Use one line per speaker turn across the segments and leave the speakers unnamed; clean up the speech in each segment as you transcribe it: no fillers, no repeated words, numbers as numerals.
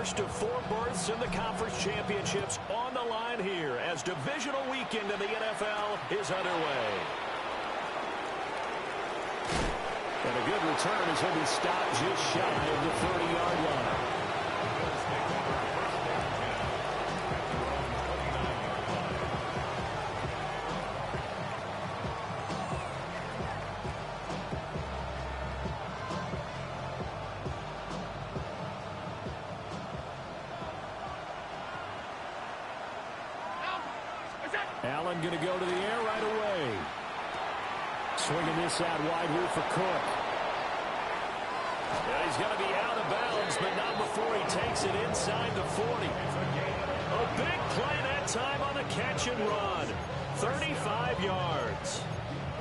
first of 4 berths in the conference championships on the line here as divisional weekend in the NFL is underway. And a good return as he'll be stopped just shy of the 30-yard line. Allen going to go to the air right away. Swinging this out wide here for Cook. And he's going to be out of bounds, but not before he takes it inside the 40. A big play that time on the catch and run. 35 yards.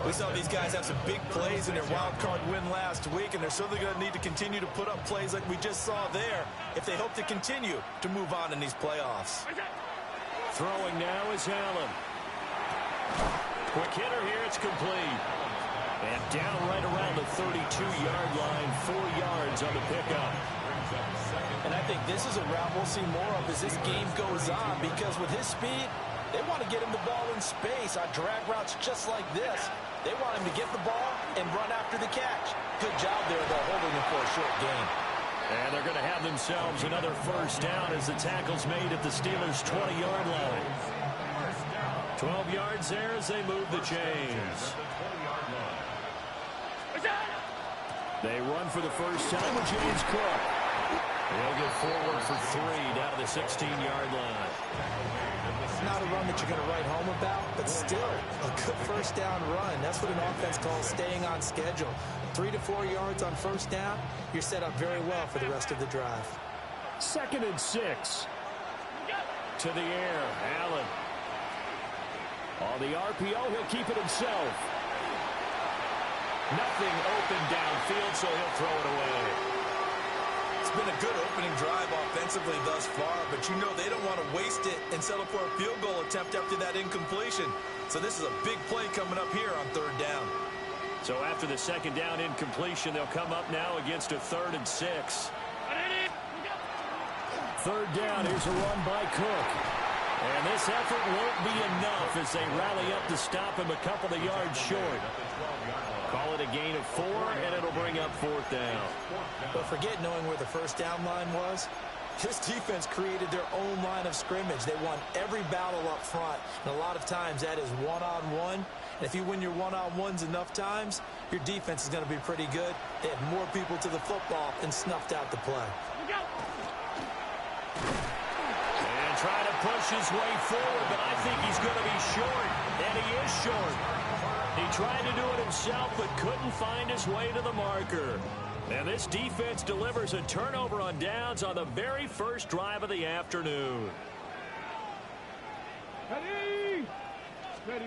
We saw these guys have some big plays in their wild card win last week, and they're certainly going to need to continue to put up plays like we just saw there if they hope to continue to move on in these playoffs.
Throwing now is Allen. Quick hitter here, it's complete. And down right around the 32-yard line, 4 yards on the pickup.
And I think this is a route we'll see more of as this game goes on, because with his speed, they want to get him the ball in space on drag routes just like this. They want him to get the ball and run after the catch. Good job there, though, holding him for a short gain.
And they're going to have themselves another first down as the tackle's made at the Steelers' 20-yard line. 12 yards there as they move the chains. They run for the first time with James Cook. They'll get forward for 3 down to the 16-yard line.
Not a run that you're going to write home about, but still a good first down run. That's what an offense calls staying on schedule. 3 to 4 yards on first down, you're set up very well for the rest of the drive.
2nd and 6. To the air, Allen. On the RPO, he'll keep it himself. Nothing open downfield, so he'll throw it away.
It's been a good opening drive offensively thus far, but you know they don't want to waste it and settle for a field goal attempt after that incompletion. So this is a big play coming up here on 3rd down.
So after the 2nd down incompletion, they'll come up now against a 3rd and 6. 3rd down, here's a run by Cook. And this effort won't be enough as they rally up to stop him a couple of yards short. Call it a gain of 4, and it'll bring up 4th down.
But forget knowing where the first down line was. This defense created their own line of scrimmage. They won every battle up front, and a lot of times that is one-on-one. And if you win your one-on-ones enough times, your defense is going to be pretty good. They had more people to the football and snuffed out the play.
And trying to push his way forward, but I think he's going to be short, and he is short. He tried to do it himself, but couldn't find his way to the marker. And this defense delivers a turnover on downs on the very first drive of the afternoon.
Ready?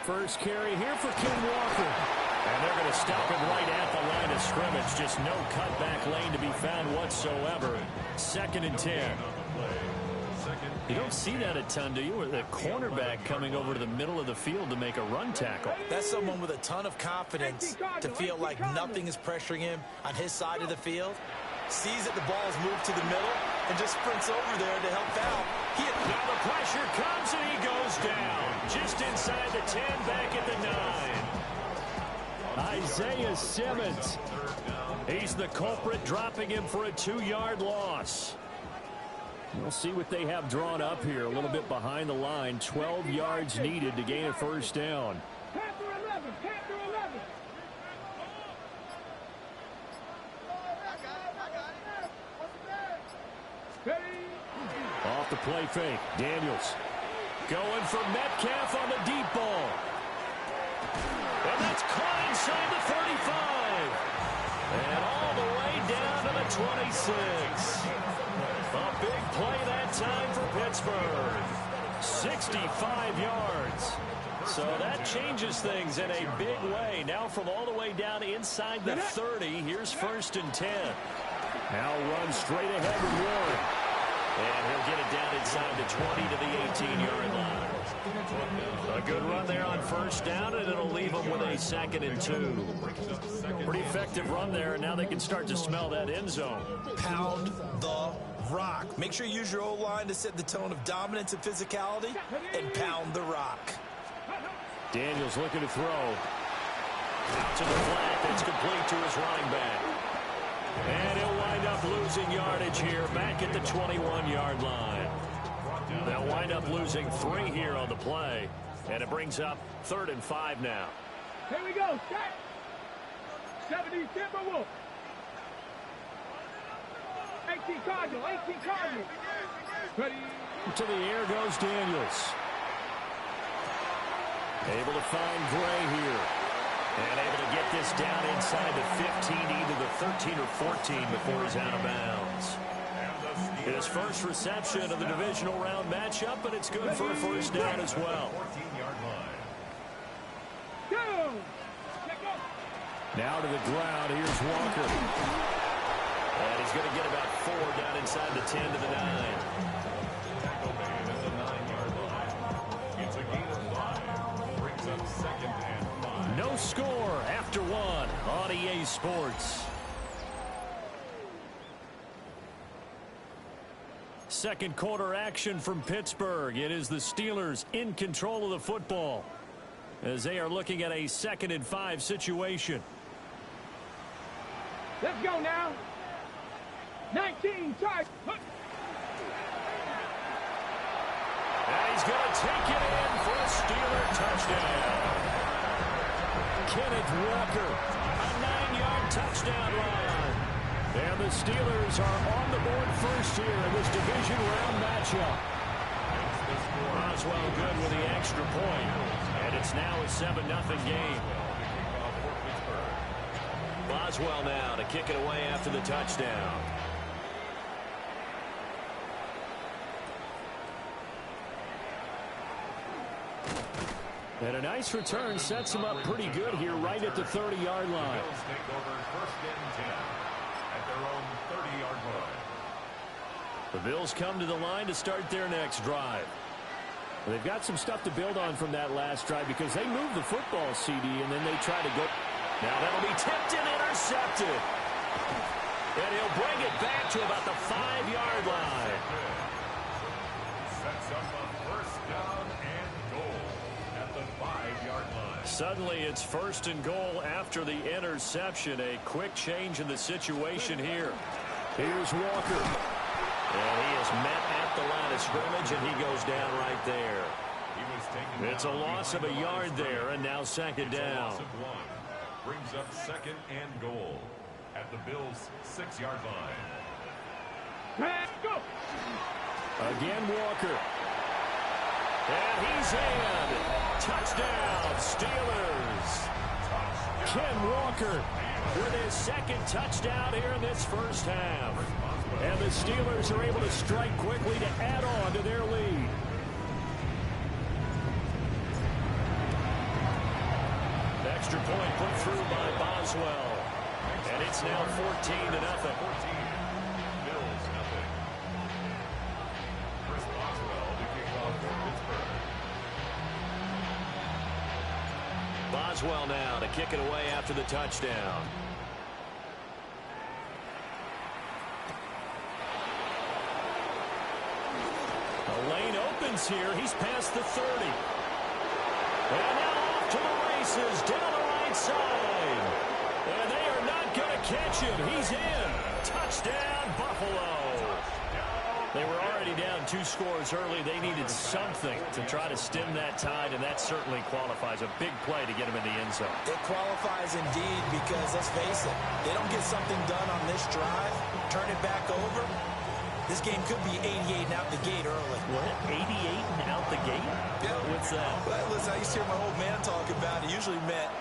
First carry here for Ken Walker. And they're going to stop him right at the line of scrimmage. Just no cutback lane to be found whatsoever. 2nd and 10. You don't see that a ton, do you? With a cornerback coming over to the middle of the field to make a run tackle.
That's someone with a ton of confidence to feel like nothing is pressuring him on his side of the field. Sees that the ball's moved to the middle and just sprints over there to help out.
Now the pressure comes and he goes down. Just inside the 10, back at the 9. Isaiah Simmons. He's the culprit, dropping him for a 2-yard loss. We'll see what they have drawn up here. A little bit behind the line. 12 yards needed to gain a first down. Off the play fake. Daniels going for Metcalf on the deep ball. And that's caught inside the 35. And all the way down to the 26. A big play that time for Pittsburgh. 65 yards. So that changes things in a big way. Now from all the way down inside the 30, here's 1st and 10. Now runs straight ahead with Warren. And he'll get it down inside the 20 to the 18-yard line. A good run there on first down, and it'll leave them with a 2nd and 2. Pretty effective run there, and now they can start to smell that end zone.
Pound the Make sure you use your O-line to set the tone of dominance and physicality and pound the rock.
Daniels looking to throw. Out to the flat. That's complete to his running back. And he'll wind up losing yardage here back at the 21-yard line. They'll wind up losing 3 here on the play. And it brings up 3rd and 5 now.
Here we go. Set. 70 Timberwolves. 18 Cardinal. 18 Cardinal. Ready.
To the air goes Daniels. Able to find Gray here. And able to get this down inside the 15, either the 13 or 14 before he's out of bounds. His first reception of the divisional round matchup, and it's good for a first down as well. Now to the ground. Here's Walker. And he's going to get about 4 down inside the 10 to the 9.
Tackle man at the 9-yard line. It's a gain of 5. Brings up 2nd and 5.
No score after 1 on EA Sports. Second quarter action from Pittsburgh. It is the Steelers in control of the football as they are looking at a 2nd and 5 situation.
Let's go now. 19 charge.
And he's going to take it in for a Steeler touchdown. Kenneth Walker, a 9-yard touchdown run. And the Steelers are on the board first here in this division round matchup. Boswell good with the extra point. And it's now a 7-0 game. Boswell now to kick it away after the touchdown. And a nice return sets him up pretty good here right at the 30-yard line.
Bills take over 1st and 10 at their own 30-yard line.
The Bills come to the line to start their next drive. They've got some stuff to build on from that last drive because they moved the football, CD, and then they try to go. Now that'll be tipped and intercepted. And he'll bring it back to about the 5-yard line.
Sets up a 1st down and goal at the 5-yard line.
Suddenly it's 1st and goal after the interception. A quick change in the situation here. Here's Walker. And he is met at the line of scrimmage, and he goes down right there. It's a loss of a yard there, and now 2nd down.
Loss of 1. Brings up 2nd and goal at the Bills' 6-yard line.
Let's go.
Again, Walker. And he's in. Touchdown, Steelers. Ken Walker with his 2nd touchdown here in this first half. And the Steelers are able to strike quickly to add on to their lead. Extra point put through by Boswell. And it's now 14-0.
Bills nothing. Chris Boswell to kick off for Pittsburgh.
Boswell now to kick it away after the touchdown. The lane opens here. He's past the 30. And now off to the races down the right side. And they are not going to catch him. He's in. Touchdown, Buffalo. They were already down 2 scores early. They needed something to try to stem that tide, and that certainly qualifies. A big play to get him in the end zone.
It qualifies indeed because, let's face it, they don't get something done on this drive, turn it back over. This game could be 88 and out the gate early.
What? 88 and out the gate?
Yeah.
What's that?
Well, listen, I used to hear my old man talk about it. Usually meant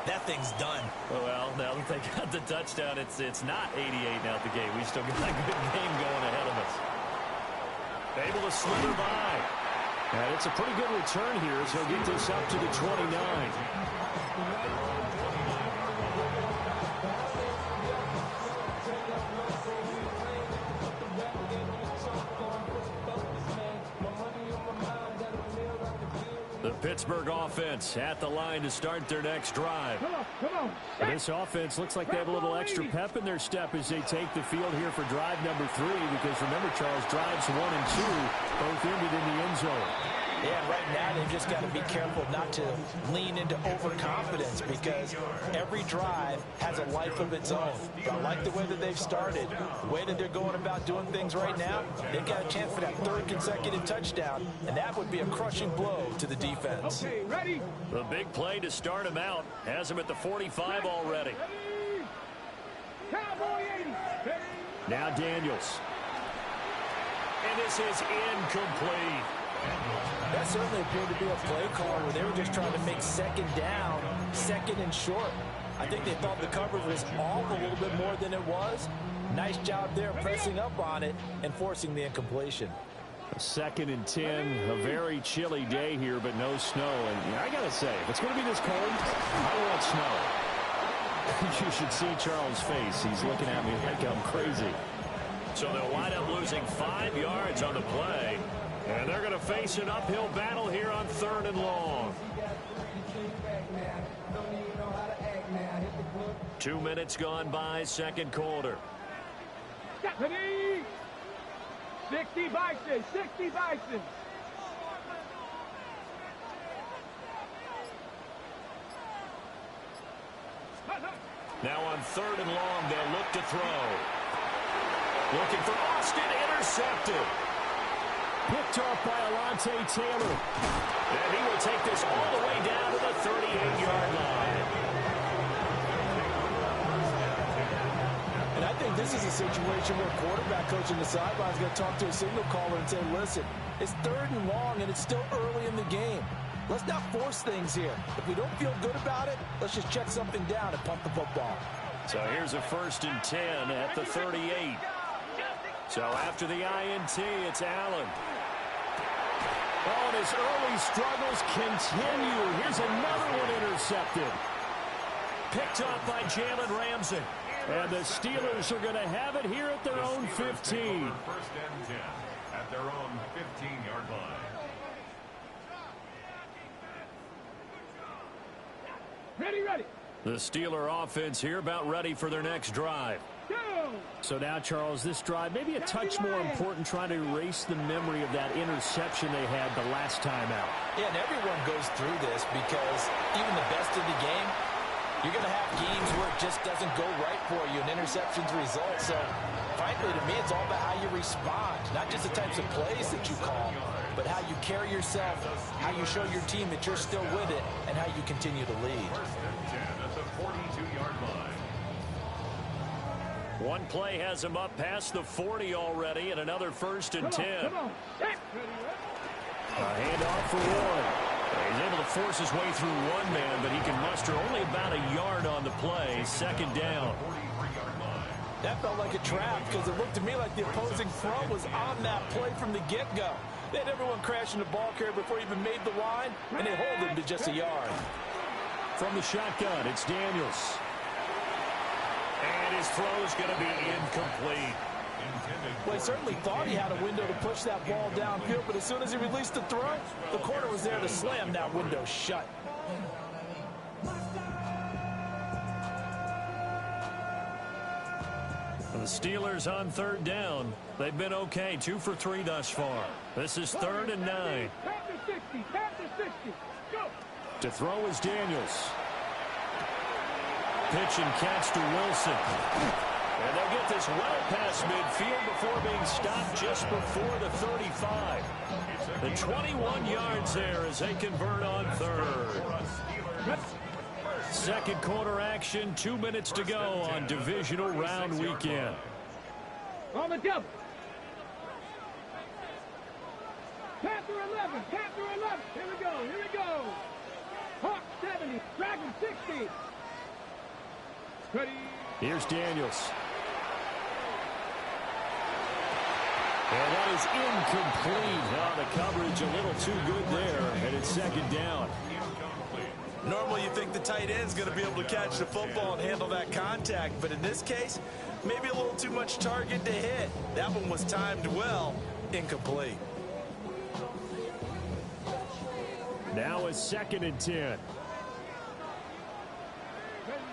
that thing's done.
Well, now that they got the touchdown, it's not 88 and out the gate. We still got a good game going ahead of us. Able to slither by. And it's a pretty good return here, so he'll get this up to the 29. The Pittsburgh offense at the line to start their next drive.
Come on.
This offense looks like they have a little extra pep in their step as they take the field here for drive number 3, because remember, Charles, drives 1 and 2 both ended in the end zone.
Yeah, right now they've just got to be careful not to lean into overconfidence, because every drive has a life of its own. But I like the way that they've started, the way that they're going about doing things right now. They've got a chance for that 3rd consecutive touchdown, and that would be a crushing blow to the defense.
Okay, ready?
The big play to start him out has him at the 45 already.
Cowboy 80.
Now Daniels. And this is incomplete.
That certainly appeared to be a play call where they were just trying to make 2nd down, 2nd and short. I think they thought the coverage was off a little bit more than it was. Nice job there pressing up on it and forcing the incompletion.
2nd and 10, a very chilly day here, but no snow. And I got to say, if it's going to be this cold, I want snow. You should see Charles' face. He's looking at me like I'm crazy. So they'll wind up losing 5 yards on the play. And they're going to face an uphill battle here on 3rd and long. 2 minutes gone by, 2nd quarter.
60 Bison, 60 Bison.
Now on 3rd and long, they'll look to throw. Looking for Austin, intercepted. Picked off by Alontae Taylor. And he will take this all the way down to the 38-yard line.
And I think this is a situation where quarterback coach in the sideline is going to talk to a signal caller and say, listen, it's 3rd and long and it's still early in the game. Let's not force things here. If we don't feel good about it, let's just check something down and punt the football.
So here's a 1st and 10 at the 38. So after the INT, it's Allen. Oh, and his early struggles continue. Here's another one intercepted. Picked up by Jalen Ramsey. And the Steelers are going to have it here at their own 15.
1st and 10 at their own 15-yard line.
Ready.
The Steeler offense here about ready for their next drive.
Go.
So now, Charles, this drive maybe a touch more important, trying to erase the memory of that interception they had the last time out.
Yeah, and everyone goes through this, because even the best of the game, you're going to have games where it just doesn't go right for you, and interceptions result. So, frankly, to me, it's all about how you respond, not just the types of plays that you call, but how you carry yourself, how you show your team that you're still with it, and how you continue to lead.
1st and 10 at the 42-yard line.
One play has him up past the 40 already, and another 1st and 10.
Come on.
A handoff for Warren. He's able to force his way through one man, but he can muster only about a yard on the play. 2nd down.
43-yard line.
That felt like a trap, because it looked to me like the opposing front was on that play from the get-go. They had everyone crashing the ball carrier before he even made the line, and they hold him to just a yard.
From the shotgun, it's Daniels. And his throw's going to be incomplete.
Well, he certainly thought he had a window to push that ball downfield, but as soon as he released the throw, the corner was there to slam that window shut.
The Steelers on 3rd down. They've been okay, 2 for 3 thus far. This is 3rd and 9.
Panther 60. Go.
To throw is Daniels. Pitch and catch to Wilson. And they'll get this well past midfield before being stopped just before the 35. The 21 yards there as they convert on 3rd. 2nd quarter action, 2 minutes to go on Divisional round weekend.
On the double. Panther 11. Here we go. Hawk 70. Dragon 60. Ready.
Here's Daniels. And that is incomplete. Oh, the coverage a little too good there, and it's 2nd down.
Normally you think the tight end's going to be able to catch the football and handle that contact, but in this case, maybe a little too much target to hit. That one was timed well, incomplete.
Now a 2nd and 10.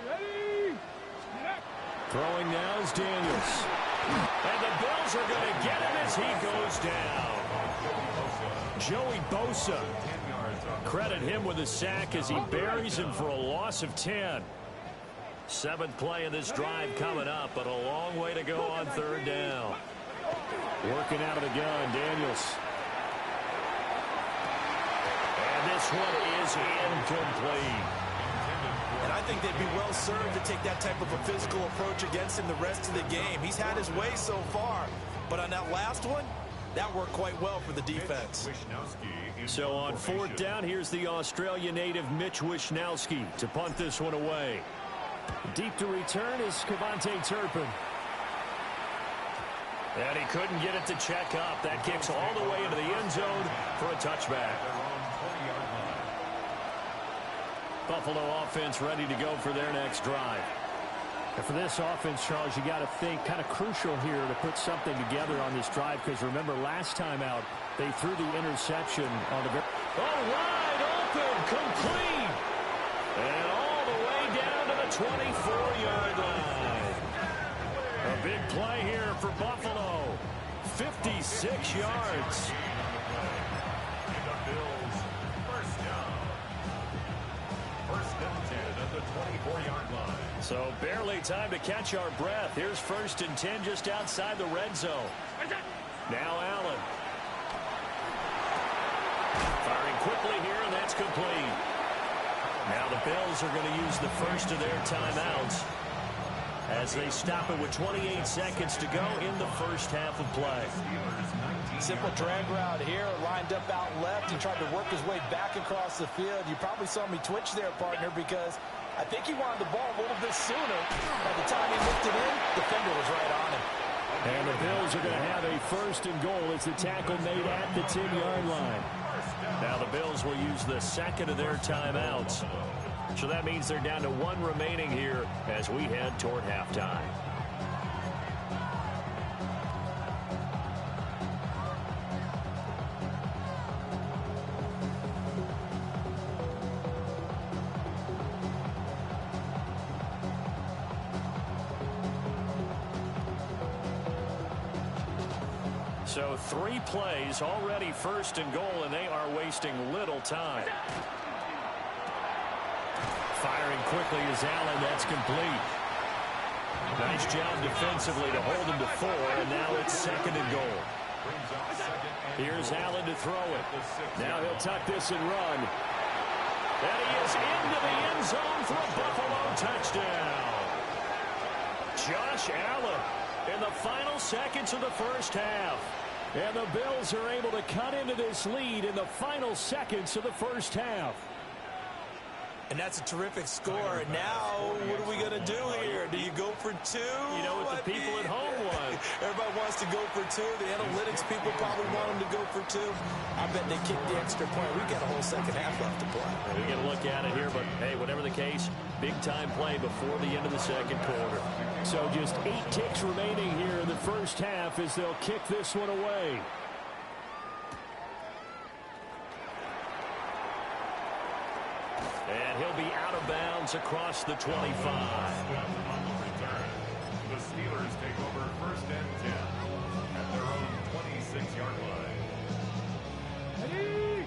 Ready?
Throwing now is Daniels. And the Bills are going to get him as he goes down. Joey Bosa. Credit him with a sack as he buries him for a loss of 10. 7th play of this drive coming up, but a long way to go on 3rd down. Working out of the gun, Daniels. And this one is incomplete.
And I think they'd be well served to take that type of a physical approach against him the rest of the game. He's had his way so far, but on that last one, that worked quite well for the defense.
So on 4th down, here's the Australia native Mitch Wishnowsky to punt this one away. Deep to return is Kavontae Turpin. And he couldn't get it to check up. That kicks all the way into the end zone for a touchback. Buffalo offense ready to go for their next drive.
And for this offense, Charles, you got to think kind of crucial here to put something together on this drive, because remember last time out they threw the interception on the
wide open, complete, and all the way down to the 24-yard line. A big play here for Buffalo. 56 yards.
The Bills, first down. 1st and 10 at the 24-yard line.
So barely time to catch our breath. Here's 1st and 10 just outside the red zone. Now Allen. Firing quickly here, and that's complete. Now the Bills are going to use the first of their timeouts as they stop it with 28 seconds to go in the first half of play.
Simple drag route here, lined up out left and tried to work his way back across the field. You probably saw me twitch there, partner, because I think he wanted the ball a little bit sooner. By the time he looked it in, the defender was right on him.
And the Bills are going to have a 1st and goal as the tackle made at the 10-yard line. Now the Bills will use the 2nd of their timeouts. So that means they're down to 1 remaining here as we head toward halftime. So 3 plays, already 1st and goal, and they are wasting little time. Firing quickly is Allen. That's complete. Nice job defensively to hold him to 4, and now it's 2nd and goal. Here's Allen to throw it. Now he'll tuck this and run. And he is into the end zone for a Buffalo touchdown. Josh Allen in the final seconds of the first half. And the Bills are able to cut into this lead in the final seconds of the first half.
And that's a terrific score. And now, what are we going to do here? Do you go for 2?
You know what the people at home want.
Everybody wants to go for 2. The analytics people probably want them to go for 2. I bet they kicked the extra point. We've got a whole second half left to play.
We get a look at it here, but hey, whatever the case, big-time play before the end of the second quarter. So just 8 ticks remaining here in the first half as they'll kick this one away. And he'll be out of bounds across the 25.
On the return, the Steelers take over 1st and 10 at their own 26-yard line.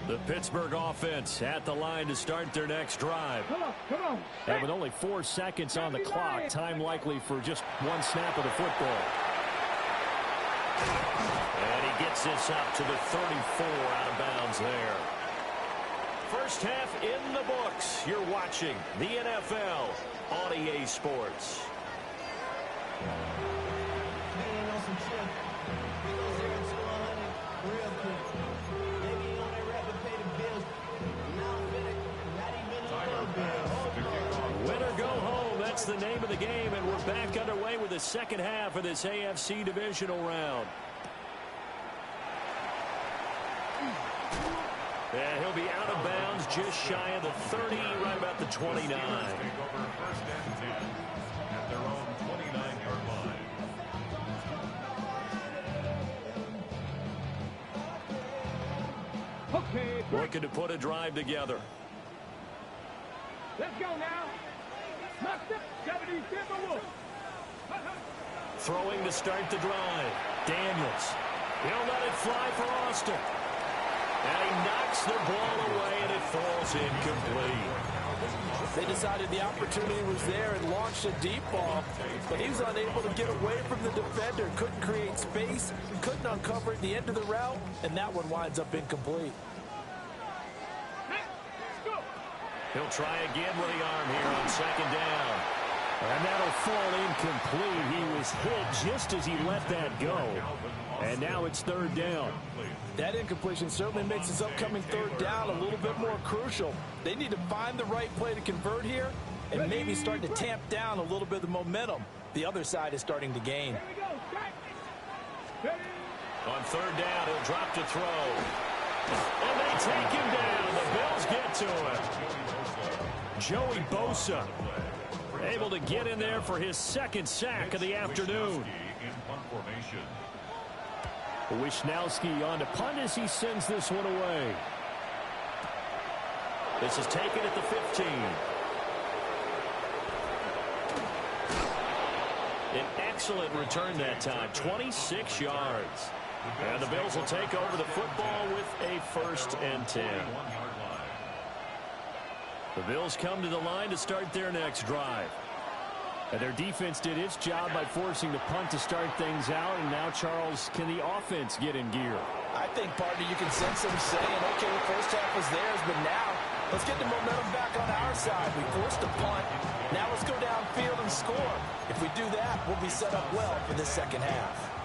The Pittsburgh offense at the line to start their next drive.
Come on.
And with only 4 seconds on the clock, time likely for just 1 snap of the football. And he gets this up to the 34, out of bounds there. First half in the books. You're watching the NFL on EA Sports. Winner go home. That's the name of the game, and we're back underway with the second half of this AFC Divisional round. And he'll be out of bounds just shy of the 30, right about the 29.
Take over 1st and 10 at their own 29-yard line.
Okay,
Looking to put a drive together.
let's go now. Knocked up 70 Timberwolves.
Throwing to start the drive. Daniels. He'll let it fly for Austin. And he knocks the ball away, and it falls incomplete.
They decided the opportunity was there and launched a deep ball, but he was unable to get away from the defender. Couldn't create space, couldn't uncover at the end of the route, and that one winds up incomplete.
He'll try again with the arm here on second down.
And that'll fall incomplete. He was hit just as he let that go. And now it's third down.
That incompletion certainly makes his upcoming third down a little bit more crucial. They need to find the right play to convert here and maybe start to tamp down a little bit of the momentum the other side is starting to gain.
On third down, he'll drop to throw. And they take him down. The Bills get to him. Joey Bosa able to get in there for his second sack of the afternoon. Wishnowski on to punt as he sends this one away. This is taken at the 15. An excellent return that time, 26 yards. And the Bills will take over the football with a 1st and 10. The Bills come to the line to start their next drive. And their defense did its job by forcing the punt to start things out. And now, Charles, can the offense get in gear?
I think, partner, you can sense them saying, okay, the first half was theirs, but now let's get the momentum back on our side. We forced a punt. Now let's go downfield and score. If we do that, we'll be set up well for this second half.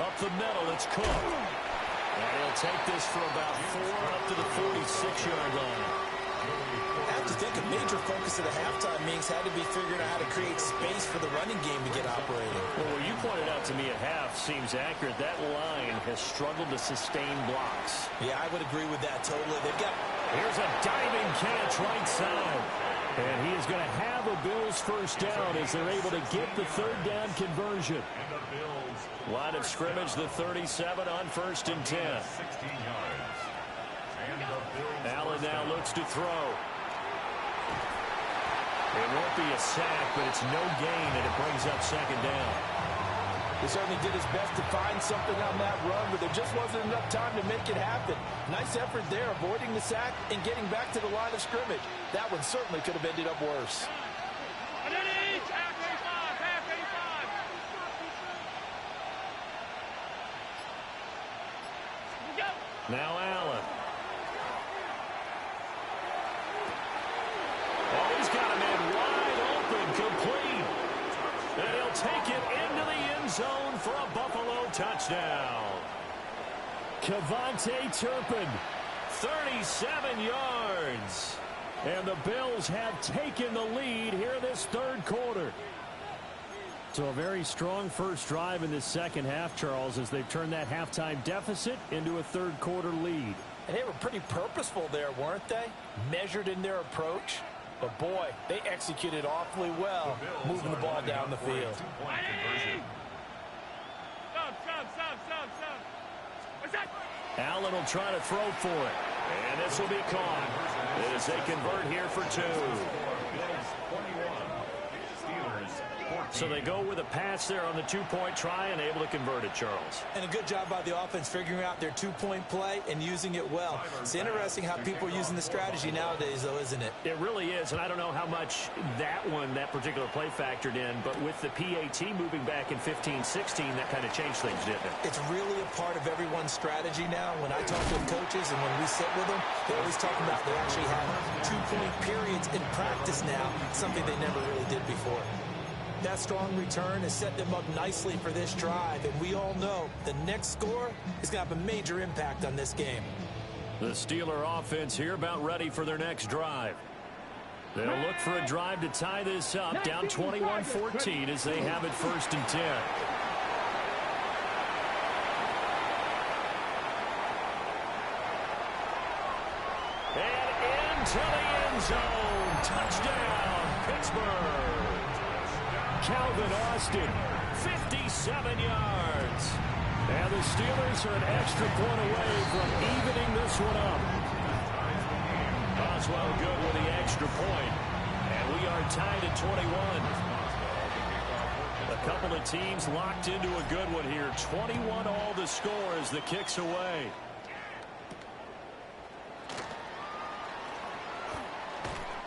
Up the middle, it's Cook. And he'll take this for about 4 up to the 46-yard line.
I have to think a major focus of the halftime meetings had to be figuring out how to create space for the running game to get operating.
Well, what you pointed out to me at half seems accurate. That line has struggled to sustain blocks.
Yeah, I would agree with that totally. They've got...
Here's a diving catch right side.
And he is going to have a Bills first down as they're able to get the third down conversion.
Line of scrimmage, the 37 on 1st and 10. Allen now looks to throw. It won't be a sack, but it's no gain, and it brings up second down.
He certainly did his best to find something on that run, but there just wasn't enough time to make it happen. Nice effort there, avoiding the sack and getting back to the line of scrimmage. That one certainly could have ended up worse.
Now Allen. Oh, he's got him in wide open, complete. And he'll take it into the end zone for a Buffalo touchdown.
Kevontae Turpin,
37 yards.
And the Bills have taken the lead here this third quarter. So a very strong first drive in this second half, Charles, as they've turned that halftime deficit into a third quarter lead.
And they were pretty purposeful there, weren't they? Measured in their approach. But boy, they executed awfully well, moving the ball down the field.
Allen will try to throw for it. And this will be caught as they convert here for 2. So they go with a pass there on the 2-point try and able to convert it, Charles.
And a good job by the offense figuring out their 2-point play and using it well. It's interesting how people are using the strategy nowadays, though, isn't it?
It really is, and I don't know how much that particular play factored in, but with the PAT moving back in 15-16, that kind of changed things, didn't it?
It's really a part of everyone's strategy now. When I talk with coaches and when we sit with them, they always talk about they actually have 2-point periods in practice now, something they never really did before. That strong return has set them up nicely for this drive, and we all know the next score is going to have a major impact on this game.
The Steeler offense here about ready for their next drive. They'll look for a drive to tie this up, down 21-14 as they have it 1st and 10. to the end zone. Touchdown, Pittsburgh. Calvin Austin, 57 yards. And the Steelers are an extra point away from evening this one up. Boswell good with the extra point. And we are tied at 21. A couple of teams locked into a good one here. 21 all the score as the kick's away.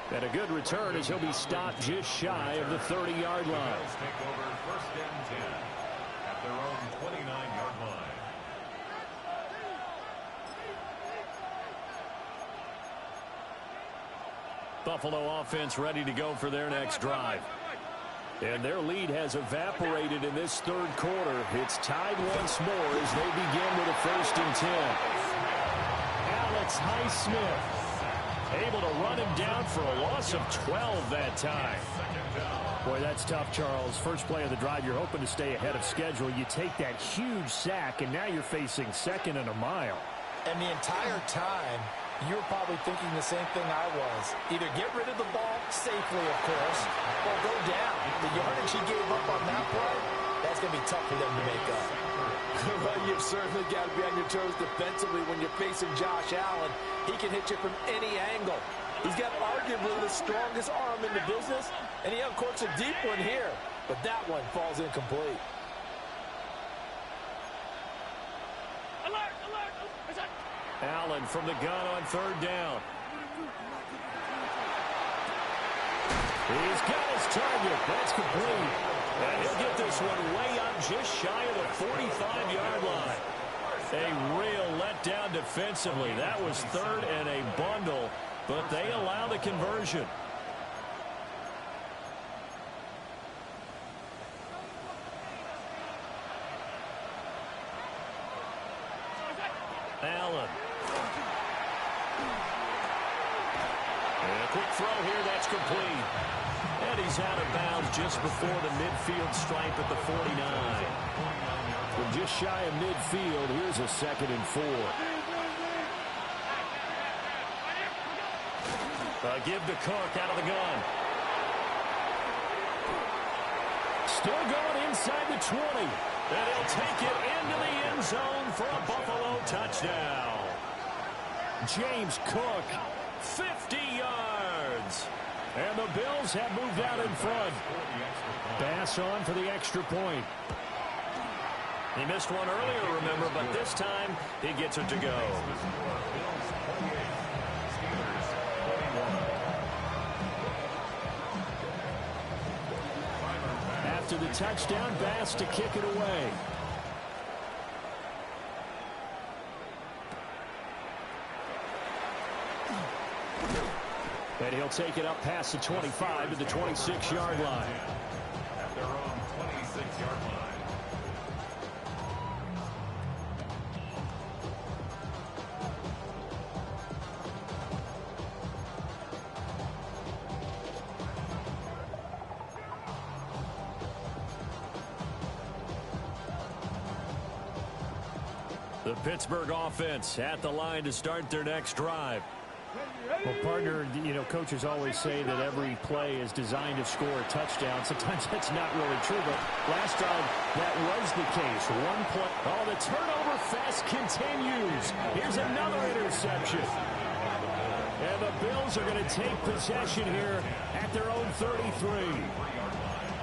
And a good return as he'll be stopped just shy of the 30-yard line.
Take over first and 10 at their own 29-yard line.
Buffalo offense ready to go for their next drive. And their lead has evaporated in this third quarter. It's tied once more as they begin with a first and 10. Alex Highsmith able to run him down for a loss of 12 that time.
Boy, that's tough, Charles. First play of the drive, you're hoping to stay ahead of schedule. You take that huge sack, and now you're facing second and a mile.
And the entire time, you were probably thinking the same thing I was. Either get rid of the ball safely, of course, or go down. The yardage he gave up on that play, that's going to be tough for them to make up.
Well, you've certainly got to be on your toes defensively when you're facing Josh Allen. He can hit you from any angle. He's got arguably the strongest arm in the business, and he uncorks a deep one here, but that one falls incomplete.
Alert, alert, alert.
Allen from the gun on third down. He's got his target. That's complete. And he'll get this one way up just shy of the 45-yard line. A real letdown defensively. That was third and a bundle, but they allow the conversion. Allen. And a quick throw here, that's complete. And he's out of bounds just before the midfield stripe at the 49. From just shy of midfield, here's a 2nd and 4. Give to Cook out of the gun. Still going inside the 20. And he'll take it into the end zone for a Buffalo touchdown. James Cook, 50 yards. And the Bills have moved out in front. Bass on for the extra point. He missed one earlier, remember, but this time he gets it to go. After the touchdown, Bass to kick it away. And he'll take it up past the 25 to the 26-yard line.
At their own 26-yard line.
The Pittsburgh offense at the line to start their next drive.
Well, partner, you know, coaches always say that every play is designed to score a touchdown. Sometimes that's not really true, but last time that was the case. One play. Oh, the turnover fest continues. Here's another interception. And the Bills are going to take possession here at their own 33.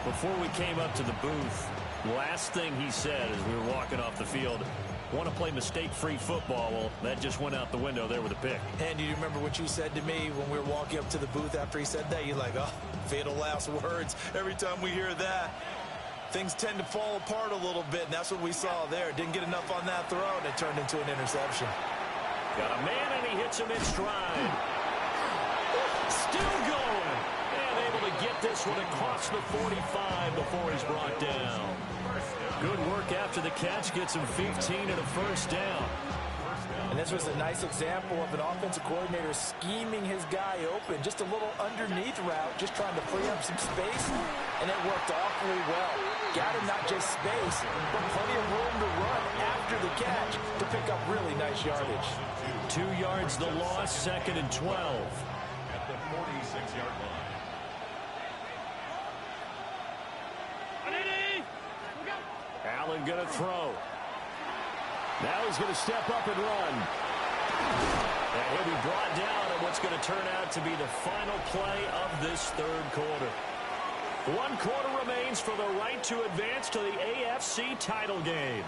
Before we came up to the booth, last thing he said as we were walking off the field, want to play mistake-free football. Well, that just went out the window there with a pick.
And do you remember what you said to me when we were walking up to the booth after he said that? You're like, oh, fatal last words. Every time we hear that, things tend to fall apart a little bit, and that's what we saw there. Didn't get enough on that throw, and it turned into an interception.
Got a man, and he hits him in stride. Still going. And able to get this one across the 45 before he's brought down. Good work after the catch. Gets him 15 and a first down.
And this was a nice example of an offensive coordinator scheming his guy open. Just a little underneath route, just trying to free up some space, and it worked awfully well. Got him not just space, but plenty of room to run after the catch to pick up really nice yardage.
2 yards the loss, 2nd and 12.
26-yard line.
Allen going to throw. Now he's going to step up and run. And he'll be brought down at what's going to turn out to be the final play of this third quarter. 1 quarter remains for the right to advance to the AFC title game.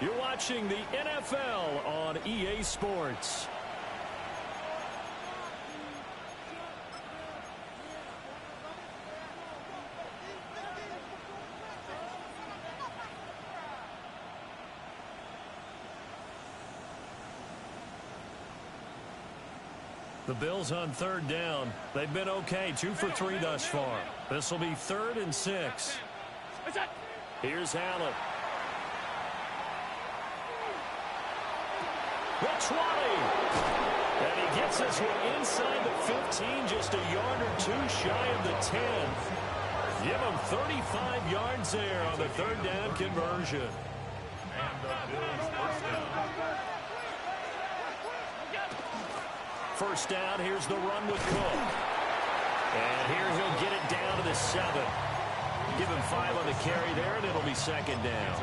You're watching the NFL on EA Sports. The Bills on third down. They've been okay, 2 for 3 thus far. This will be 3rd and 6. Here's Allen. The 20. And he gets this one inside the 15, just a yard or 2 shy of the 10. Give him 35 yards there on the third down conversion.
And the Bills first down.
First down, here's the run with Cook. And here he'll get it down to the 7. Give him 5 on the carry there, and it'll be 2nd down.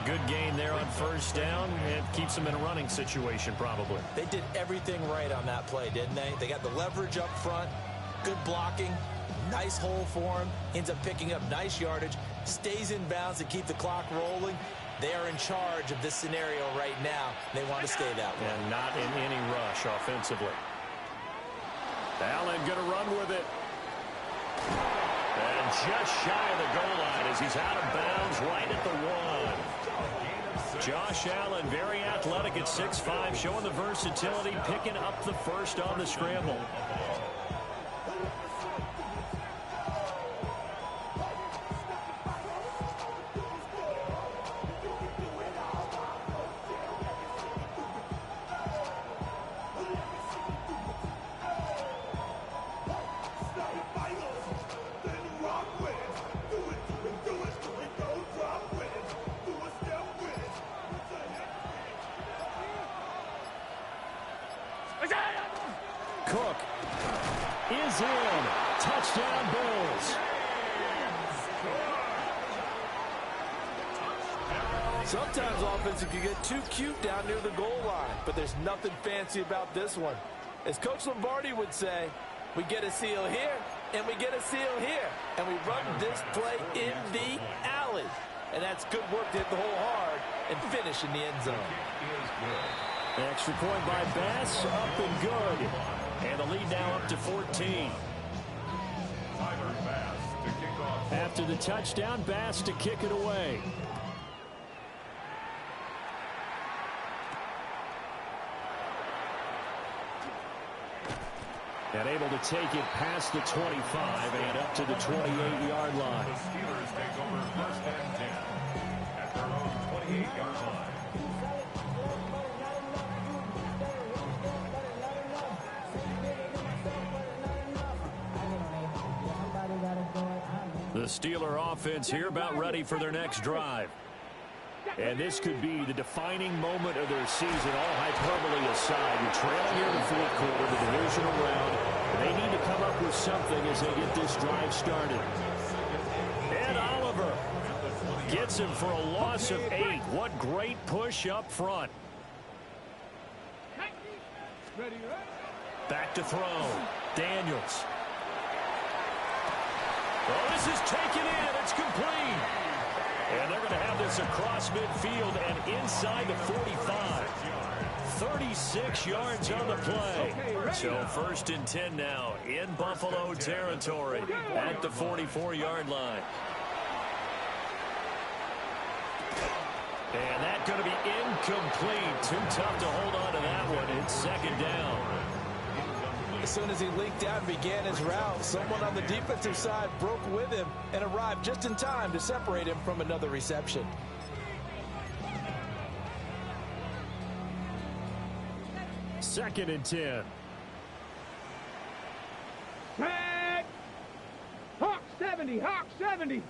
Good gain there on first down. It keeps them in a running situation, probably.
They did everything right on that play, didn't they? They got the leverage up front, good blocking, nice hole for him, ends up picking up nice yardage, stays in bounds to keep the clock rolling. They are in charge of this scenario right now. They want to stay that way.
And not in any rush offensively. Allen going to run with it. And just shy of the goal line as he's out of bounds right at the 1. Josh Allen, very athletic at 6'5", showing the versatility, picking up the first on the scramble. Cook is in. Touchdown, Bills.
Sometimes offense can get too cute down near the goal line, but there's nothing fancy about this one. As Coach Lombardi would say, we get a seal here, and we get a seal here, and we run this play in the alley. And that's good work to hit the hole hard and finish in the end zone.
Extra point by Bass, up and good. And the lead now up to 14.
Tyler Bass to kick off.
After the touchdown, Bass to kick it away. And able to take it past the 25 and up to the 28-yard line.
The Steelers take over 1st and 10 at their own 28-yard line.
The Steeler offense here about ready for their next drive. And this could be the defining moment of their season, all hyperbole aside. You're trailing here in the 4th quarter, the divisional round. And they need to come up with something as they get this drive started. And Oliver gets him for a loss of 8. What great push up front. Back to throw. Daniels. Oh, this is taken in. It's complete. And they're going to have this across midfield and inside the 45. 36 yards on the play. So 1st and 10 now in Buffalo territory at the 44-yard line. And that's going to be incomplete. Too tough to hold on to that one. It's 2nd down.
As soon as he leaked out and began his route, someone on the defensive side broke with him and arrived just in time to separate him from another reception.
Second and 10.
Tag! Hawk 70, Hawk 70.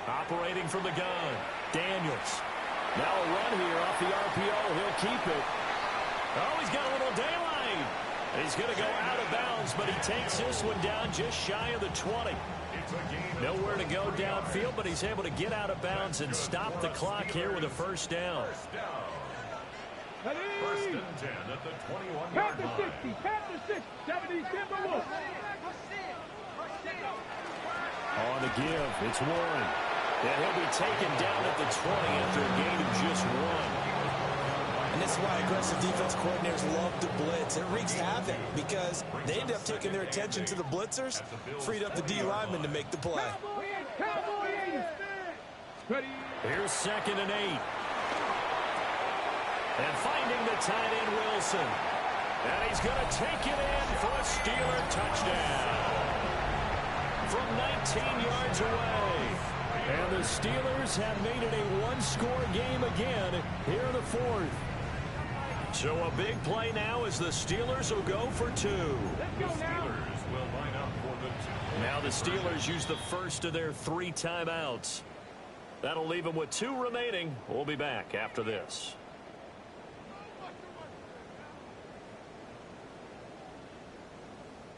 Operating from the gun. Daniels. Now a run here off the RPO. He'll keep it. Oh, he's got a little daylight. He's going to go out of bounds, but he takes this one down just shy of the 20. Nowhere to go downfield, but he's able to get out of bounds and stop the clock here with a first down.
First and 10 at the 21-yard
Panther
line.
60, Panther 60, 70, Timberwolves.
On the give, it's Warren. And he'll be taken down at the 20 after a gain of just one.
And this is why aggressive defense coordinators love to blitz. It wreaks havoc because they end up taking their attention to the blitzers, freed up the D lineman to make the play.
Cowboy 80. Ready.
Here's 2nd and 8. And finding the tight end, Wilson. And he's going to take it in for a Steeler touchdown. From 19 yards away. And the Steelers have made it a one-score game again here in the 4th. So a big play now as the Steelers will go for 2.
Let's go now.
Steelers will line up for the 2.
Now the Steelers use the first of their 3 timeouts. That'll leave them with 2 remaining. We'll be back after this.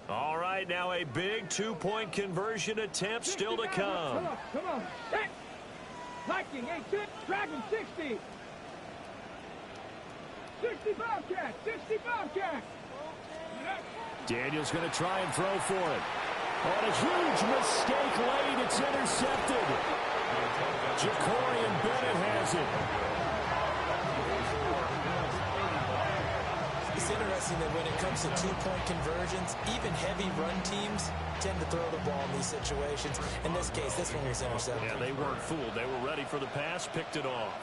All right, now a big 2-point conversion attempt still to come.
Come on. Set. Viking, 8-6, Dragon 60. 60 Bobcat, 60 Bobcat.
Daniel's going to try and throw for it. On a huge mistake late, it's intercepted. Jacorian Bennett has it.
It's interesting that when it comes to 2-point conversions, even heavy run teams tend to throw the ball in these situations. In this case, this one was intercepted.
Yeah, they weren't fooled. They were ready for the pass, picked it off.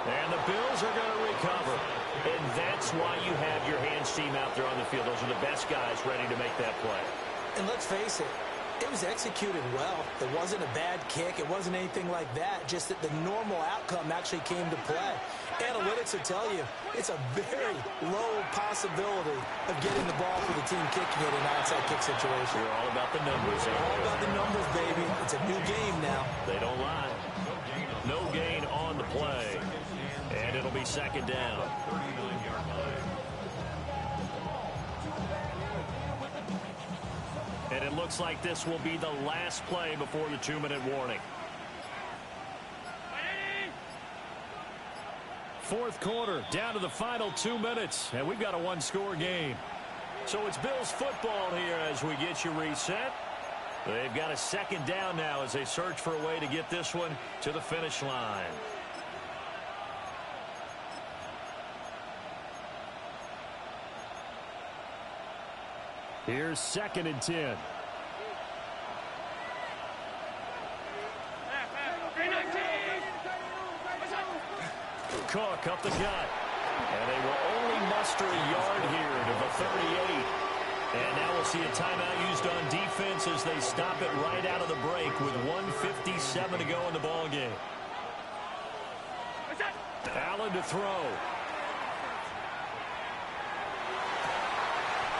And the Bills are going to recover. And that's why you have your hands team out there on the field. Those are the best guys ready to make that play.
And let's face it, it was executed well. It wasn't a bad kick. It wasn't anything like that. Just that the normal outcome actually came to play. Analytics will tell you it's a very low possibility of getting the ball for the team kicking it in an outside kick situation.
You're all about the numbers.
All about the numbers, baby. It's a new game now.
They don't lie. No gain on the play. And it'll be 2nd down.
39-yard line.
And it looks like this will be the last play before the 2-minute warning. 4th quarter, down to the final 2 minutes, and we've got a one-score game. So it's Bills football here as we get you reset. They've got a 2nd down now as they search for a way to get this one to the finish line. Here's 2nd and 10. Cook up the gut. And they will only muster a yard here to the 38. And now we'll see a timeout used on defense as they stop it right out of the break with 1:57 to go in the ball game. Allen to throw.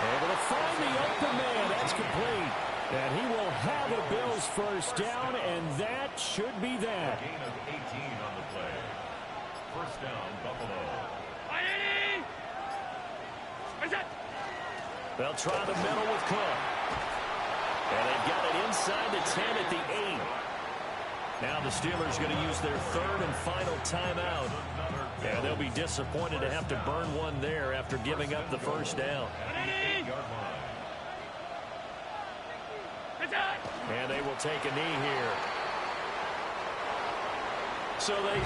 Able to find the open man. That's complete. And he will have a Bills first down, and that should be that.
Gain of 18 on the play. First down, Buffalo.
They'll try the middle with Cook. And they've got it inside the 10 at the 8. Now the Steelers going to use their 3rd and final timeout. And they'll be disappointed to have to burn one there after giving up the first down. And they will take a knee here. So they